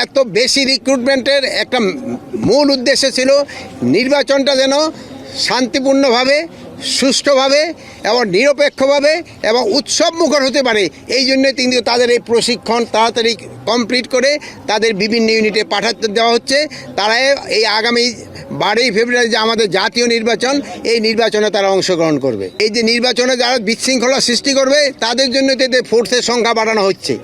এত বেশি রিক্রুটমেন্টের একটা মূল উদ্দেশ্য ছিল নির্বাচনটা যেন শান্তিপূর্ণভাবে, সুষ্ঠুভাবে এবং নিরপেক্ষভাবে এবং উৎসবমুখর হতে পারে। এই জন্যই কিন্তু তাদের এই প্রশিক্ষণ তাড়াতাড়ি কমপ্লিট করে তাদের বিভিন্ন ইউনিটে পাঠাতে দেওয়া হচ্ছে। তারা এই আগামী 12ই ফেব্রুয়ারি যে আমাদের জাতীয় নির্বাচন, এই নির্বাচনে তারা অংশগ্রহণ করবে। এই যে নির্বাচনে যারা বিশৃঙ্খলা সৃষ্টি করবে তাদের জন্য এতে ফোর্সের সংখ্যা বাড়ানো হচ্ছে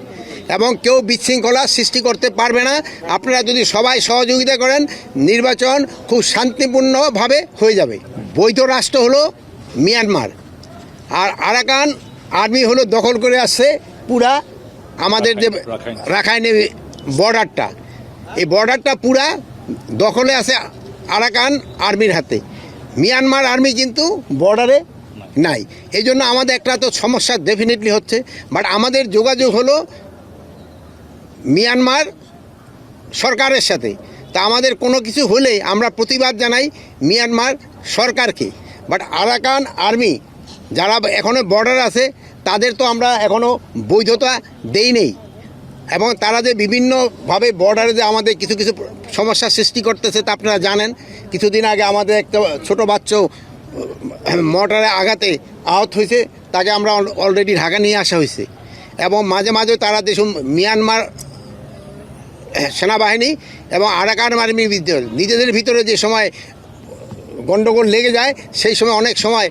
এবং কেউ বিশৃঙ্খলা সৃষ্টি করতে পারবে না। আপনারা যদি সবাই সহযোগিতা করেন, নির্বাচন খুব শান্তিপূর্ণভাবে হয়ে যাবে। বৈধ রাষ্ট্র হলো মিয়ানমার, আর আরাকান আর্মি হলো দখল করে আসছে পুরা আমাদের যে রাখাইনের বর্ডারটা, এই বর্ডারটা পুরা দখলে আছে আরাকান আর্মির হাতে। মিয়ানমার আর্মি কিন্তু বর্ডারে নাই। এই জন্য আমাদের একটা তো সমস্যা ডেফিনেটলি হচ্ছে। বাট আমাদের যোগাযোগ হলো মিয়ানমার সরকারের সাথে। তা আমাদের কোনো কিছু হলে আমরা প্রতিবাদ জানাই মিয়ানমার সরকারকে। বাট আরাকান আর্মি যারা এখনও বর্ডার আছে তাদের তো আমরা এখনও বৈধতা দেই নেই, এবং তারা যে বিভিন্নভাবে বর্ডারে যে আমাদের কিছু কিছু সমস্যার সৃষ্টি করতেছে তা আপনারা জানেন। কিছুদিন আগে আমাদের একটা ছোটো বাচ্চা মর্টারে আঘাতে আহত হয়েছে, তাকে আমরা অলরেডি ঢাকা নিয়ে আসা হয়েছে। এবং মাঝে মাঝে তারা দেশ মিয়ানমার সেনাবাহিনী এবং আরাকান আর্মির নিজেদের ভিতরে যে সময় গণ্ডগোল লেগে যায়, সেই সময় অনেক সময়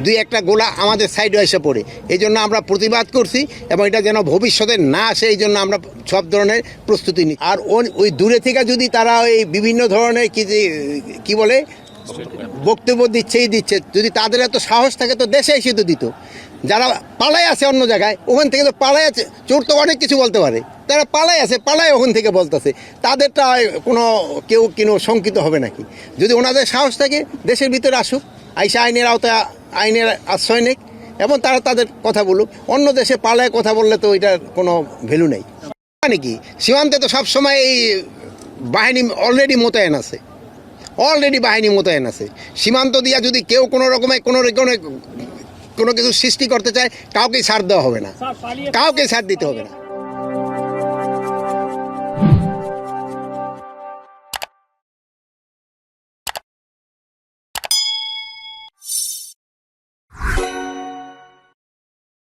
দুই একটা গোলা আমাদের সাইডে এসে পড়ে। এই জন্য আমরা প্রতিবাদ করছি এবং এটা যেন ভবিষ্যতে না আসে, এই জন্য আমরা সব ধরনের প্রস্তুতি নিই। আর ওই দূরে থেকে যদি তারা ওই বিভিন্ন ধরনের কি বলে বক্তব্য দিচ্ছে, যদি তাদের এত সাহস থাকে তো দেশে এসে তো দিত। যারা পালায় আছে অন্য জায়গায়, ওখান থেকে তো পালায় আছে, চোর তো অনেক কিছু বলতে পারে, তারা পালায় আছে, পালায় ওখান থেকে বলতেছে, তাদেরটা কেউ শঙ্কিত হবে নাকি? যদি ওনাদের সাহস থাকে দেশের ভিতরে আসুক, আইসা আইনের আওতায় আইনের আশ্রয় নেক এবং তারা তাদের কথা বলুক। অন্য দেশে পালায় কথা বললে তো এটার কোনো ভ্যালু নেই। মানে কি, সীমান্তে তো সবসময় এই বাহিনী অলরেডি মোতায়েন আছে, সীমান্ত দিয়া যদি কেউ কোনো রকমের কোনো কিছু সৃষ্টি করতে চায়, কাউকেই ছাড় দেওয়া হবে না, কাউকে ছাড় দিতে হবে না।